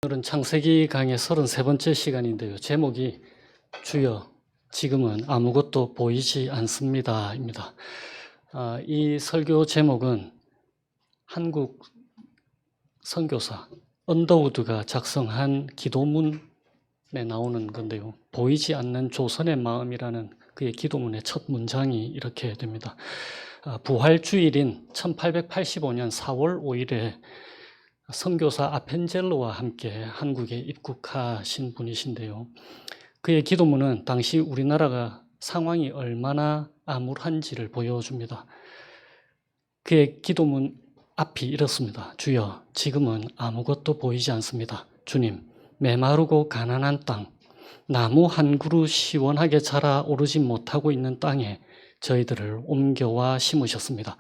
오늘은 창세기 강의 33번째 시간인데요. 제목이 주여 지금은 아무것도 보이지 않습니다 입니다. 이 설교 제목은 한국 선교사 언더우드가 작성한 기도문에 나오는 건데요. 보이지 않는 조선의 마음이라는 그의 기도문의 첫 문장이 이렇게 됩니다. 부활주일인 1885년 4월 5일에 선교사 아펜젤로와 함께 한국에 입국하신 분이신데요. 그의 기도문은 당시 우리나라가 상황이 얼마나 암울한지를 보여줍니다. 그의 기도문 앞이 이렇습니다. 주여, 지금은 아무것도 보이지 않습니다. 주님, 메마르고 가난한 땅, 나무 한 그루 시원하게 자라오르지 못하고 있는 땅에 저희들을 옮겨와 심으셨습니다.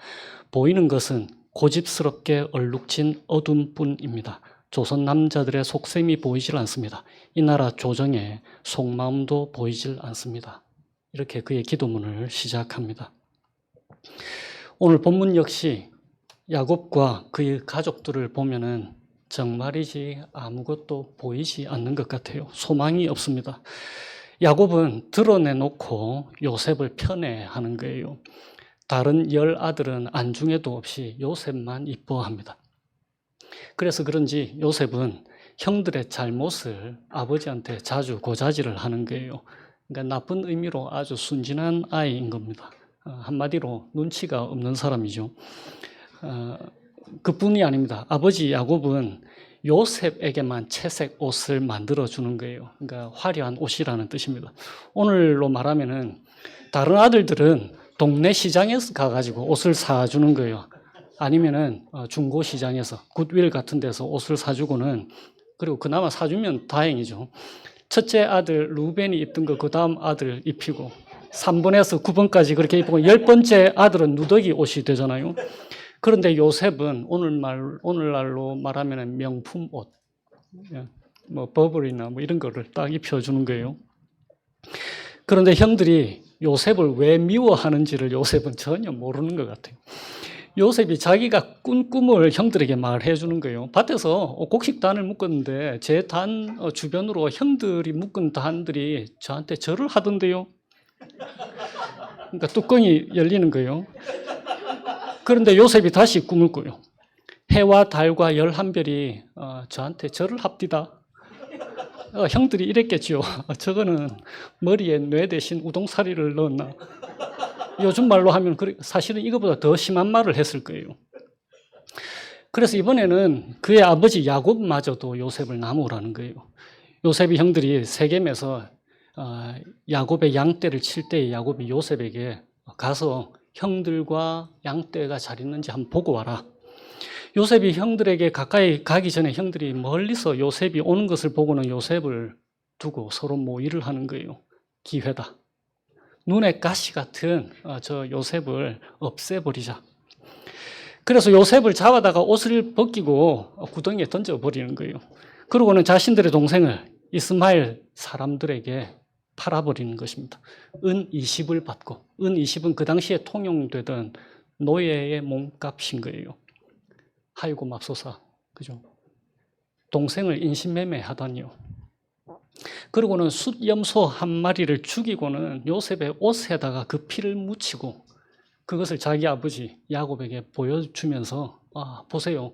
보이는 것은 고집스럽게 얼룩진 어둠뿐입니다. 조선 남자들의 속셈이 보이질 않습니다. 이 나라 조정의 속마음도 보이질 않습니다. 이렇게 그의 기도문을 시작합니다. 오늘 본문 역시 야곱과 그의 가족들을 보면은 정말이지 아무것도 보이지 않는 것 같아요. 소망이 없습니다. 야곱은 드러내놓고 요셉을 편애하는 거예요. 다른 10아들은 안중에도 없이 요셉만 이뻐합니다. 그래서 그런지 요셉은 형들의 잘못을 아버지한테 자주 고자질을 하는 거예요. 그러니까 나쁜 의미로 아주 순진한 아이인 겁니다. 한마디로 눈치가 없는 사람이죠. 그뿐이 아닙니다. 아버지 야곱은 요셉에게만 채색 옷을 만들어주는 거예요. 그러니까 화려한 옷이라는 뜻입니다. 오늘로 말하면은 다른 아들들은 동네 시장에서 가가지고 옷을 사주는 거예요. 아니면은 중고 시장에서 굿윌 같은 데서 옷을 사주고는, 그리고 그나마 사주면 다행이죠. 첫째 아들 루벤이 입던 거 그 다음 아들 입히고 3번에서 9번까지 그렇게 입고 10번째 아들은 누더기 옷이 되잖아요. 그런데 요셉은 오늘날로 말하면 명품 옷, 뭐 버블이나 뭐 이런 거를 딱 입혀주는 거예요. 그런데 형들이 요셉을 왜 미워하는지를 요셉은 전혀 모르는 것 같아요. 요셉이 자기가 꾼 꿈을 형들에게 말해 주는 거예요. 밭에서 곡식단을 묶었는데 제 단 주변으로 형들이 묶은 단들이 저한테 절을 하던데요. 그러니까 뚜껑이 열리는 거예요. 그런데 요셉이 다시 꿈을 꿔요. 해와 달과 11별이 저한테 절을 합디다. 형들이 이랬겠죠. 저거는 머리에 뇌 대신 우동사리를 넣었나. 요즘 말로 하면 사실은 이거보다 더 심한 말을 했을 거예요. 그래서 이번에는 그의 아버지 야곱마저도 요셉을 나무라는 거예요. 요셉이 형들이 세겜에서 야곱의 양떼를 칠 때 야곱이 요셉에게 가서 형들과 양떼가 잘 있는지 한번 보고 와라. 요셉이 형들에게 가까이 가기 전에 형들이 멀리서 요셉이 오는 것을 보고는 요셉을 두고 서로 모의를 하는 거예요. 기회다. 눈에 가시 같은 저 요셉을 없애버리자. 그래서 요셉을 잡아다가 옷을 벗기고 구덩이에 던져버리는 거예요. 그러고는 자신들의 동생을 이스마엘 사람들에게 팔아버리는 것입니다. 은 20을 받고, 은 20은 그 당시에 통용되던 노예의 몸값인 거예요. 아이고 맙소사, 그죠? 동생을 인신매매하다니요. 그리고는 숫염소 한 마리를 죽이고는 요셉의 옷에다가 그 피를 묻히고 그것을 자기 아버지 야곱에게 보여주면서 보세요,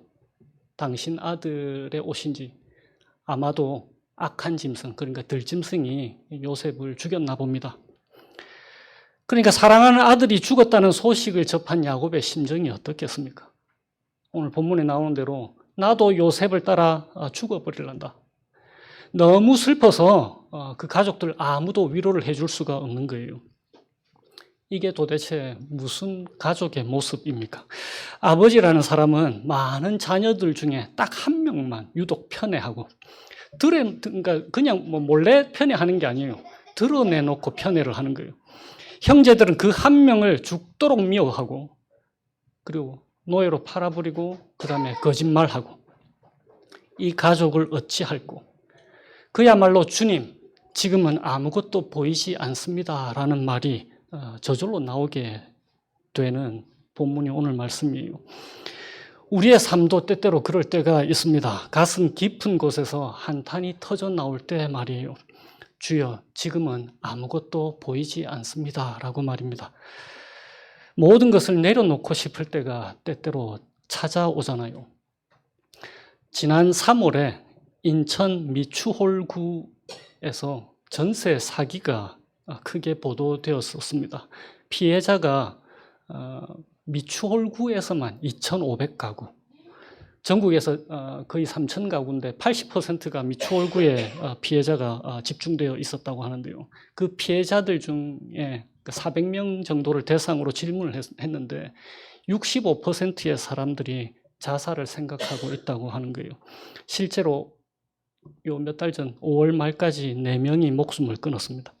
당신 아들의 옷인지 아마도 악한 짐승, 그러니까 들짐승이 요셉을 죽였나 봅니다. 그러니까 사랑하는 아들이 죽었다는 소식을 접한 야곱의 심정이 어떻겠습니까? 오늘 본문에 나오는 대로 나도 요셉을 따라 죽어버리란다. 너무 슬퍼서 그 가족들 아무도 위로를 해줄 수가 없는 거예요. 이게 도대체 무슨 가족의 모습입니까? 아버지라는 사람은 많은 자녀들 중에 딱 한 명만 유독 편애하고, 그러니까 그냥 몰래 편애하는 게 아니에요. 드러내놓고 편애를 하는 거예요. 형제들은 그 한 명을 죽도록 미워하고, 그리고 노예로 팔아버리고, 그 다음에 거짓말하고, 이 가족을 어찌할꼬. 그야말로 주님, 지금은 아무것도 보이지 않습니다 라는 말이 저절로 나오게 되는 본문이 오늘 말씀이에요. 우리의 삶도 때때로 그럴 때가 있습니다. 가슴 깊은 곳에서 한탄이 터져 나올 때 말이에요. 주여, 지금은 아무것도 보이지 않습니다. 라고 말입니다. 모든 것을 내려놓고 싶을 때가 때때로 찾아오잖아요. 지난 3월에 인천 미추홀구에서 전세 사기가 크게 보도되었었습니다. 피해자가 미추홀구에서만 2,500가구, 전국에서 거의 3,000가구인데 80%가 미추홀구에 피해자가 집중되어 있었다고 하는데요. 그 피해자들 중에 400명 정도를 대상으로 질문을 했는데 65%의 사람들이 자살을 생각하고 있다고 하는 거예요. 실제로 요 몇 달 전 5월 말까지 4명이 목숨을 끊었습니다.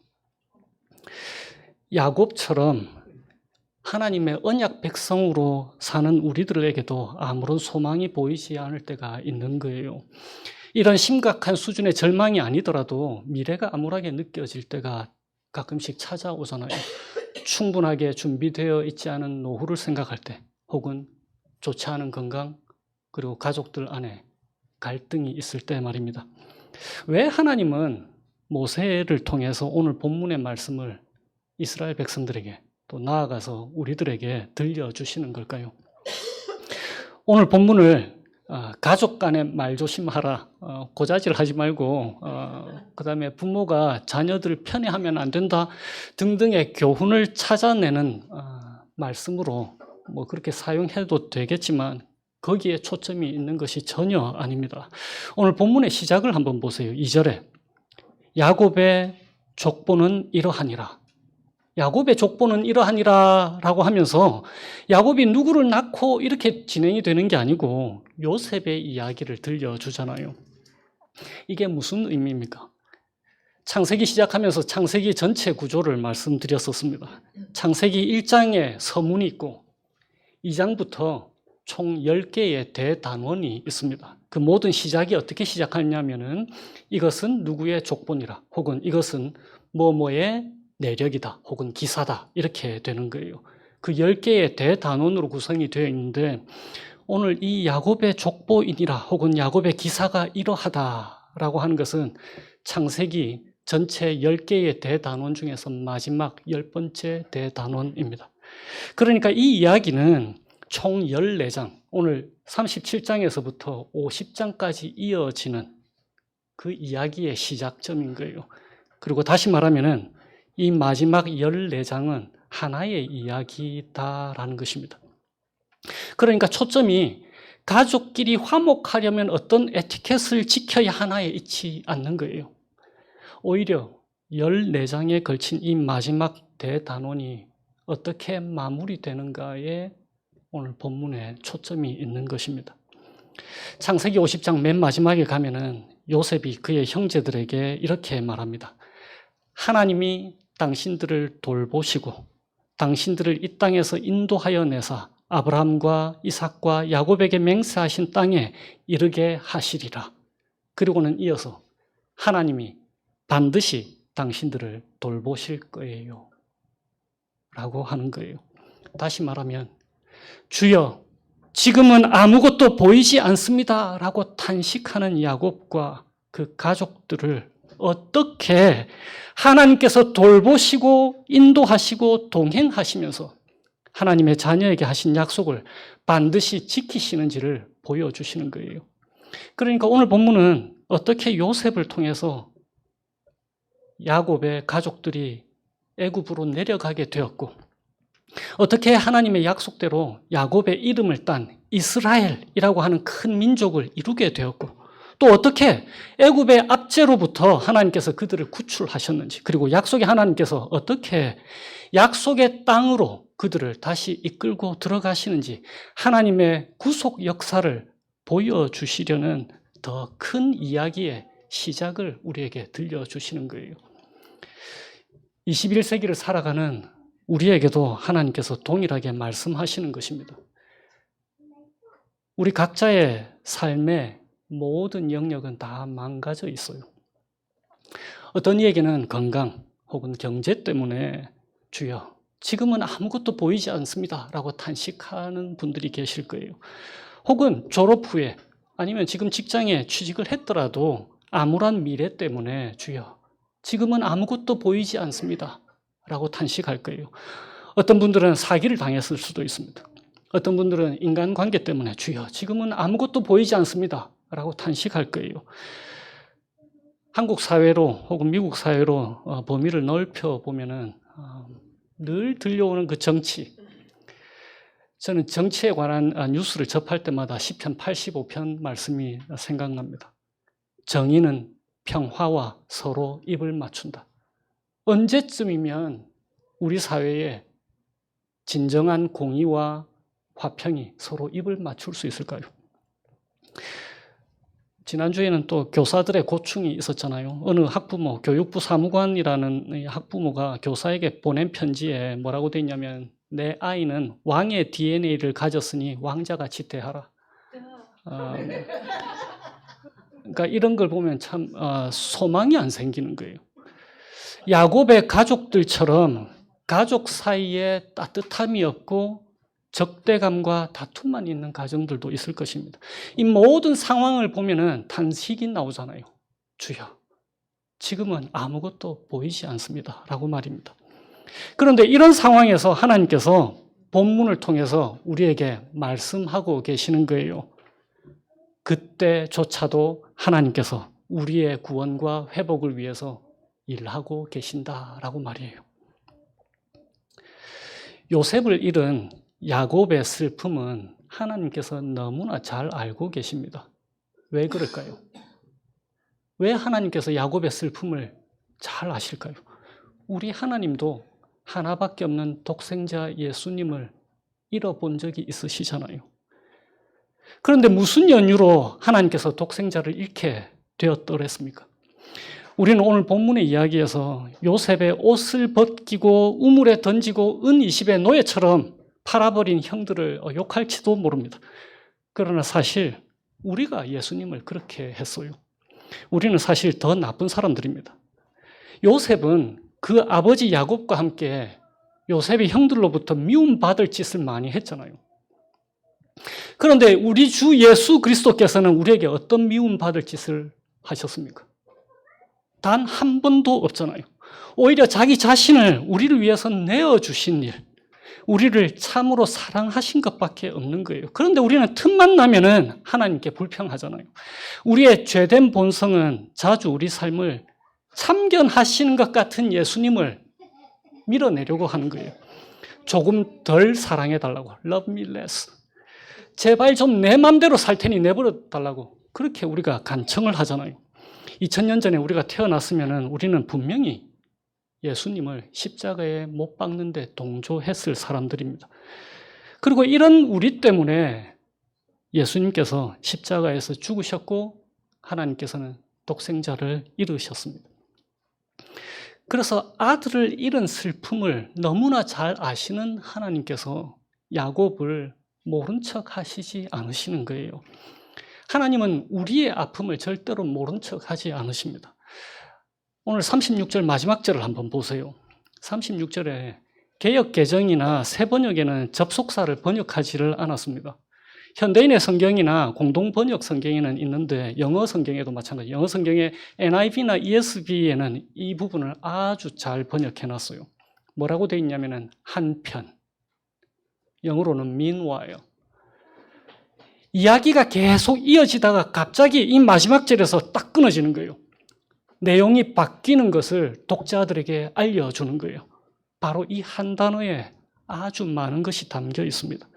야곱처럼 하나님의 언약 백성으로 사는 우리들에게도 아무런 소망이 보이지 않을 때가 있는 거예요. 이런 심각한 수준의 절망이 아니더라도 미래가 암울하게 느껴질 때가 가끔씩 찾아오잖아요. 충분하게 준비되어 있지 않은 노후를 생각할 때, 혹은 좋지 않은 건강, 그리고 가족들 안에 갈등이 있을 때 말입니다. 왜 하나님은 모세를 통해서 오늘 본문의 말씀을 이스라엘 백성들에게, 또 나아가서 우리들에게 들려주시는 걸까요? 오늘 본문을 가족 간에 말조심하라, 고자질 하지 말고, 그 다음에 부모가 자녀들을 편애하면 안 된다 등등의 교훈을 찾아내는 말씀으로 뭐 그렇게 사용해도 되겠지만 거기에 초점이 있는 것이 전혀 아닙니다. 오늘 본문의 시작을 한번 보세요. 2절에 야곱의 족보는 이러하니라. 야곱의 족보는 이러하니라 라고 하면서 야곱이 누구를 낳고 이렇게 진행이 되는 게 아니고 요셉의 이야기를 들려주잖아요. 이게 무슨 의미입니까? 창세기 시작하면서 창세기 전체 구조를 말씀드렸었습니다. 창세기 1장에 서문이 있고 2장부터 총 10개의 대단원이 있습니다. 그 모든 시작이 어떻게 시작하냐면은 이것은 누구의 족보니라, 혹은 이것은 뭐뭐의 내력이다, 혹은 기사다, 이렇게 되는 거예요. 그 10개의 대단원으로 구성이 되어 있는데 오늘 이 야곱의 족보이니라, 혹은 야곱의 기사가 이러하다라고 하는 것은 창세기 전체 10개의 대단원 중에서 마지막 10번째 대단원입니다. 그러니까 이 이야기는 총 14장, 오늘 37장에서부터 50장까지 이어지는 그 이야기의 시작점인 거예요. 그리고 다시 말하면은 이 마지막 14장은 하나의 이야기다라는 것입니다. 그러니까 초점이 가족끼리 화목하려면 어떤 에티켓을 지켜야 하나에 있지 않는 거예요. 오히려 14장에 걸친 이 마지막 대단원이 어떻게 마무리되는가에 오늘 본문에 초점이 있는 것입니다. 창세기 50장 맨 마지막에 가면은 요셉이 그의 형제들에게 이렇게 말합니다. 하나님이 당신들을 돌보시고 당신들을 이 땅에서 인도하여 내사 아브라함과 이삭과 야곱에게 맹세하신 땅에 이르게 하시리라. 그리고는 이어서 하나님이 반드시 당신들을 돌보실 거예요 라고 하는 거예요. 다시 말하면 주여, 지금은 아무것도 보이지 않습니다 라고 탄식하는 야곱과 그 가족들을 어떻게 하나님께서 돌보시고 인도하시고 동행하시면서 하나님의 자녀에게 하신 약속을 반드시 지키시는지를 보여주시는 거예요. 그러니까 오늘 본문은 어떻게 요셉을 통해서 야곱의 가족들이 애굽으로 내려가게 되었고, 어떻게 하나님의 약속대로 야곱의 이름을 딴 이스라엘이라고 하는 큰 민족을 이루게 되었고, 또 어떻게 애굽의 압제로부터 하나님께서 그들을 구출하셨는지, 그리고 약속의 하나님께서 어떻게 약속의 땅으로 그들을 다시 이끌고 들어가시는지 하나님의 구속 역사를 보여주시려는 더 큰 이야기의 시작을 우리에게 들려주시는 거예요. 21세기를 살아가는 우리에게도 하나님께서 동일하게 말씀하시는 것입니다. 우리 각자의 삶의 모든 영역은 다 망가져 있어요. 어떤 이에게는 건강 혹은 경제 때문에 주여, 지금은 아무것도 보이지 않습니다 라고 탄식하는 분들이 계실 거예요. 혹은 졸업 후에 아니면 지금 직장에 취직을 했더라도 암울한 미래 때문에 주여 지금은 아무것도 보이지 않습니다 라고 탄식할 거예요. 어떤 분들은 사기를 당했을 수도 있습니다. 어떤 분들은 인간관계 때문에 주여 지금은 아무것도 보이지 않습니다 라고 탄식할 거예요. 한국 사회로 혹은 미국 사회로 범위를 넓혀보면은 늘 들려오는 그 정치. 저는 정치에 관한 뉴스를 접할 때마다 시편 85편 말씀이 생각납니다. 정의는 평화와 서로 입을 맞춘다. 언제쯤이면 우리 사회에 진정한 공의와 화평이 서로 입을 맞출 수 있을까요? 지난주에는 또 교사들의 고충이 있었잖아요. 어느 학부모, 교육부 사무관이라는 학부모가 교사에게 보낸 편지에 뭐라고 돼 있냐면 내 아이는 왕의 DNA를 가졌으니 왕자같이 대하라. 그러니까 이런 걸 보면 참 소망이 안 생기는 거예요. 야곱의 가족들처럼 가족 사이에 따뜻함이 없고 적대감과 다툼만 있는 가정들도 있을 것입니다. 이 모든 상황을 보면은 탄식이 나오잖아요. 주여, 지금은 아무것도 보이지 않습니다. 라고 말입니다. 그런데 이런 상황에서 하나님께서 본문을 통해서 우리에게 말씀하고 계시는 거예요. 그때조차도 하나님께서 우리의 구원과 회복을 위해서 일하고 계신다라고 말이에요. 요셉을 잃은 야곱의 슬픔은 하나님께서 너무나 잘 알고 계십니다. 왜 그럴까요? 왜 하나님께서 야곱의 슬픔을 잘 아실까요? 우리 하나님도 하나밖에 없는 독생자 예수님을 잃어본 적이 있으시잖아요. 그런데 무슨 연유로 하나님께서 독생자를 잃게 되었더랬습니까? 우리는 오늘 본문의 이야기에서 요셉의 옷을 벗기고 우물에 던지고 은 20의 노예처럼 팔아버린 형들을 욕할지도 모릅니다. 그러나 사실 우리가 예수님을 그렇게 했어요. 우리는 사실 더 나쁜 사람들입니다. 요셉은 그 아버지 야곱과 함께 요셉의 형들로부터 미움받을 짓을 많이 했잖아요. 그런데 우리 주 예수 그리스도께서는 우리에게 어떤 미움받을 짓을 하셨습니까? 단 한 번도 없잖아요. 오히려 자기 자신을 우리를 위해서 내어주신 일, 우리를 참으로 사랑하신 것밖에 없는 거예요. 그런데 우리는 틈만 나면은 하나님께 불평하잖아요. 우리의 죄된 본성은 자주 우리 삶을 참견하시는 것 같은 예수님을 밀어내려고 하는 거예요. 조금 덜 사랑해달라고. Love me less. 제발 좀 내 맘대로 살 테니 내버려 달라고. 그렇게 우리가 간청을 하잖아요. 2000년 전에 우리가 태어났으면 우리는 분명히 예수님을 십자가에 못 박는데 동조했을 사람들입니다. 그리고 이런 우리 때문에 예수님께서 십자가에서 죽으셨고 하나님께서는 독생자를 잃으셨습니다. 그래서 아들을 잃은 슬픔을 너무나 잘 아시는 하나님께서 야곱을 모른 척 하시지 않으시는 거예요. 하나님은 우리의 아픔을 절대로 모른 척 하지 않으십니다. 오늘 36절 마지막 절을 한번 보세요. 36절에 개역 개정이나 새 번역에는 접속사를 번역하지를 않았습니다. 현대인의 성경이나 공동 번역 성경에는 있는데 영어 성경에도 마찬가지. 영어 성경의 NIV나 ESV에는 이 부분을 아주 잘 번역해 놨어요. 뭐라고 되어 있냐면은 한편. 영어로는 meanwhile. 이야기가 계속 이어지다가 갑자기 이 마지막 절에서 딱 끊어지는 거예요. 내용이 바뀌는 것을 독자들에게 알려주는 거예요. 바로 이 한 단어에 아주 많은 것이 담겨 있습니다.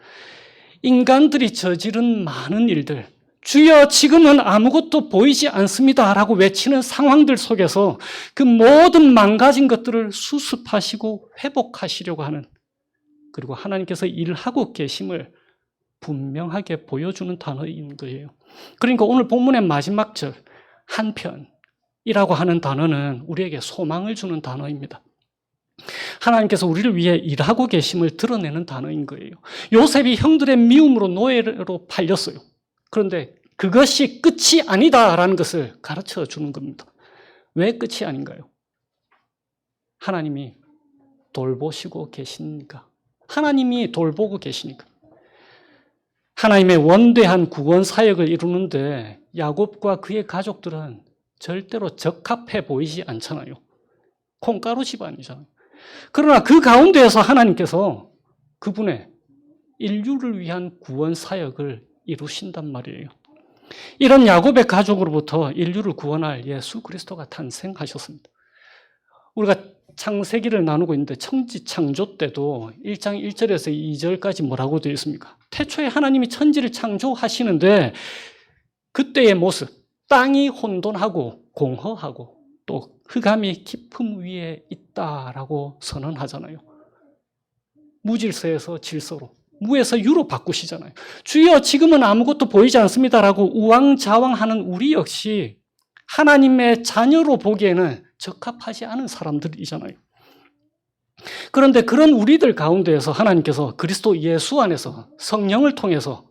인간들이 저지른 많은 일들, 주여 지금은 아무것도 보이지 않습니다 라고 외치는 상황들 속에서 그 모든 망가진 것들을 수습하시고 회복하시려고 하는, 그리고 하나님께서 일하고 계심을 분명하게 보여주는 단어인 거예요. 그러니까 오늘 본문의 마지막 절 한편이라고 하는 단어는 우리에게 소망을 주는 단어입니다. 하나님께서 우리를 위해 일하고 계심을 드러내는 단어인 거예요. 요셉이 형들의 미움으로 노예로 팔렸어요. 그런데 그것이 끝이 아니다라는 것을 가르쳐 주는 겁니다. 왜 끝이 아닌가요? 하나님이 돌보시고 계시니까. 하나님이 돌보고 계시니까. 하나님의 원대한 구원 사역을 이루는데 야곱과 그의 가족들은 절대로 적합해 보이지 않잖아요. 콩가루 집안이잖아요. 그러나 그 가운데에서 하나님께서 그분의 인류를 위한 구원 사역을 이루신단 말이에요. 이런 야곱의 가족으로부터 인류를 구원할 예수 그리스도가 탄생하셨습니다. 우리가 창세기를 나누고 있는데 천지창조 때도 1장 1절에서 2절까지 뭐라고 되어 있습니까? 태초에 하나님이 천지를 창조하시는데 그때의 모습, 땅이 혼돈하고 공허하고 또 흑암이 깊음 위에 있다라고 선언하잖아요. 무질서에서 질서로, 무에서 유로 바꾸시잖아요. 주여 지금은 아무것도 보이지 않습니다라고 우왕좌왕하는 우리 역시 하나님의 자녀로 보기에는 적합하지 않은 사람들이잖아요. 그런데 그런 우리들 가운데에서 하나님께서 그리스도 예수 안에서 성령을 통해서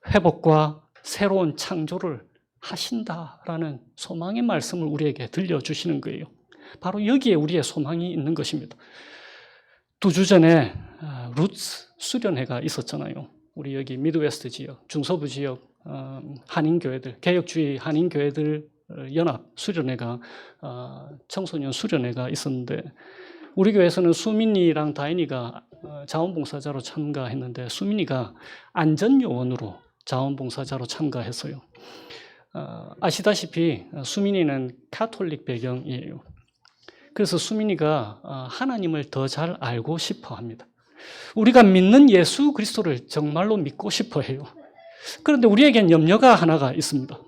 회복과 새로운 창조를 하신다라는 소망의 말씀을 우리에게 들려주시는 거예요. 바로 여기에 우리의 소망이 있는 것입니다. 2주 전에 루츠 수련회가 있었잖아요. 우리 여기 미드웨스트 지역, 중서부 지역 한인교회들, 개혁주의 한인교회들 연합 수련회가 청소년 수련회가 있었는데 우리 교회에서는 수민이랑 다인이가 자원봉사자로 참가했는데 수민이가 안전요원으로 자원봉사자로 참가했어요. 아시다시피 수민이는 가톨릭 배경이에요. 그래서 수민이가 하나님을 더 잘 알고 싶어 합니다. 우리가 믿는 예수 그리스도를 정말로 믿고 싶어 해요. 그런데 우리에겐 염려가 하나가 있습니다.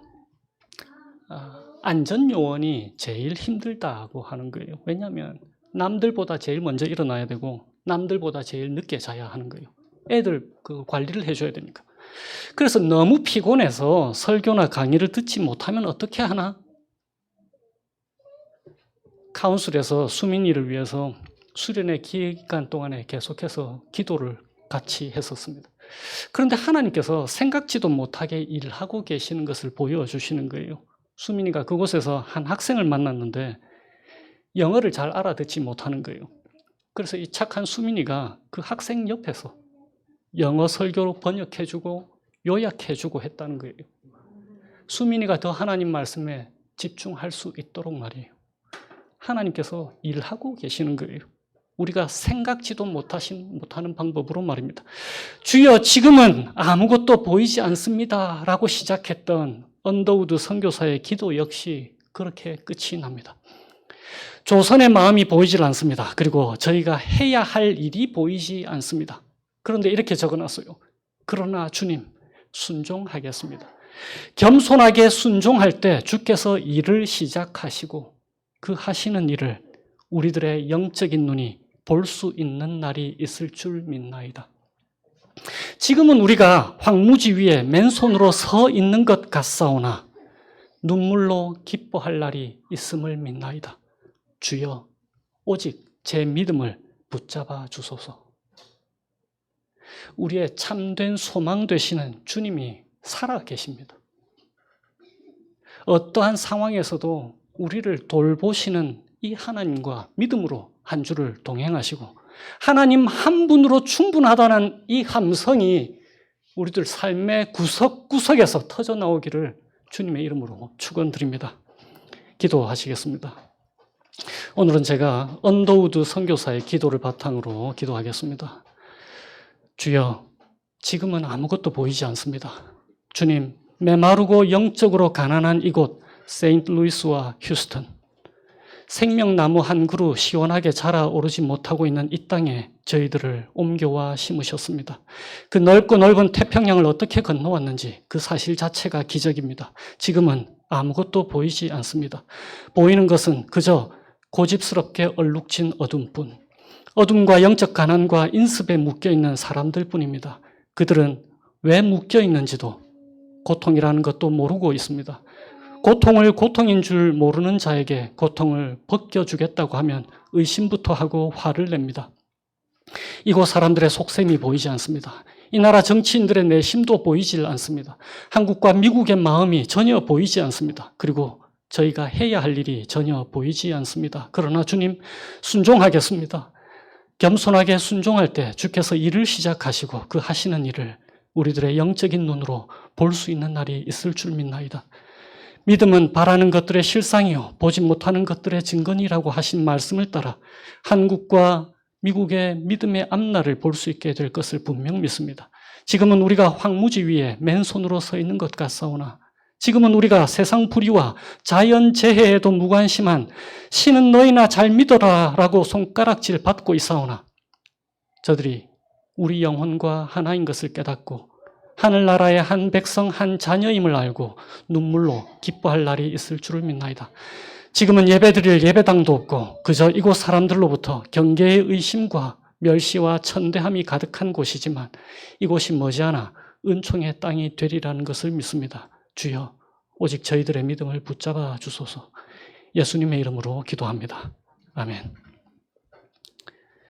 안전요원이 제일 힘들다고 하는 거예요. 왜냐하면 남들보다 제일 먼저 일어나야 되고 남들보다 제일 늦게 자야 하는 거예요. 애들 그 관리를 해줘야 되니까. 그래서 너무 피곤해서 설교나 강의를 듣지 못하면 어떻게 하나? 카운슬에서 수민이를 위해서 수련회 기간 동안에 계속해서 기도를 같이 했었습니다. 그런데 하나님께서 생각지도 못하게 일하고 계시는 것을 보여주시는 거예요. 수민이가 그곳에서 한 학생을 만났는데 영어를 잘 알아듣지 못하는 거예요. 그래서 이 착한 수민이가 그 학생 옆에서 영어 설교로 번역해주고 요약해주고 했다는 거예요. 수민이가 더 하나님 말씀에 집중할 수 있도록 말이에요. 하나님께서 일하고 계시는 거예요. 우리가 생각지도 못하는 방법으로 말입니다. 주여 지금은 아무것도 보이지 않습니다 라고 시작했던 언더우드 선교사의 기도 역시 그렇게 끝이 납니다. 조선의 마음이 보이질 않습니다. 그리고 저희가 해야 할 일이 보이지 않습니다. 그런데 이렇게 적어놨어요. 그러나 주님 순종하겠습니다. 겸손하게 순종할 때 주께서 일을 시작하시고 그 하시는 일을 우리들의 영적인 눈이 볼 수 있는 날이 있을 줄 믿나이다. 지금은 우리가 황무지 위에 맨손으로 서 있는 것 같사오나 눈물로 기뻐할 날이 있음을 믿나이다. 주여 오직 제 믿음을 붙잡아 주소서. 우리의 참된 소망 되시는 주님이 살아 계십니다. 어떠한 상황에서도 우리를 돌보시는 이 하나님과 믿음으로 한 주를 동행하시고 하나님 한 분으로 충분하다는 이 함성이 우리들 삶의 구석구석에서 터져나오기를 주님의 이름으로 축원드립니다. 기도하시겠습니다. 오늘은 제가 언더우드 선교사의 기도를 바탕으로 기도하겠습니다. 주여, 지금은 아무것도 보이지 않습니다. 주님, 메마르고 영적으로 가난한 이곳 세인트루이스와 휴스턴, 생명나무 한 그루 시원하게 자라오르지 못하고 있는 이 땅에 저희들을 옮겨와 심으셨습니다. 그 넓고 넓은 태평양을 어떻게 건너왔는지 그 사실 자체가 기적입니다. 지금은 아무것도 보이지 않습니다. 보이는 것은 그저 고집스럽게 얼룩진 어둠뿐, 어둠과 영적 가난과 인습에 묶여있는 사람들 뿐입니다. 그들은 왜 묶여있는지도 고통이라는 것도 모르고 있습니다. 고통을 고통인 줄 모르는 자에게 고통을 벗겨주겠다고 하면 의심부터 하고 화를 냅니다. 이곳 사람들의 속셈이 보이지 않습니다. 이 나라 정치인들의 내심도 보이질 않습니다. 한국과 미국의 마음이 전혀 보이지 않습니다. 그리고 저희가 해야 할 일이 전혀 보이지 않습니다. 그러나 주님, 순종하겠습니다. 겸손하게 순종할 때 주께서 일을 시작하시고 그 하시는 일을 우리들의 영적인 눈으로 볼 수 있는 날이 있을 줄 믿나이다. 믿음은 바라는 것들의 실상이요 보지 못하는 것들의 증거니라고 하신 말씀을 따라 한국과 미국의 믿음의 앞날을 볼 수 있게 될 것을 분명 믿습니다. 지금은 우리가 황무지 위에 맨손으로 서 있는 것 같사오나 지금은 우리가 세상 불의와 자연 재해에도 무관심한 신은 너희나 잘 믿어라 라고 손가락질 받고 있사오나 저들이 우리 영혼과 하나인 것을 깨닫고 하늘나라의 한 백성 한 자녀임을 알고 눈물로 기뻐할 날이 있을 줄을 믿나이다. 지금은 예배드릴 예배당도 없고 그저 이곳 사람들로부터 경계의 의심과 멸시와 천대함이 가득한 곳이지만 이곳이 머지않아 은총의 땅이 되리라는 것을 믿습니다. 주여 오직 저희들의 믿음을 붙잡아 주소서. 예수님의 이름으로 기도합니다. 아멘.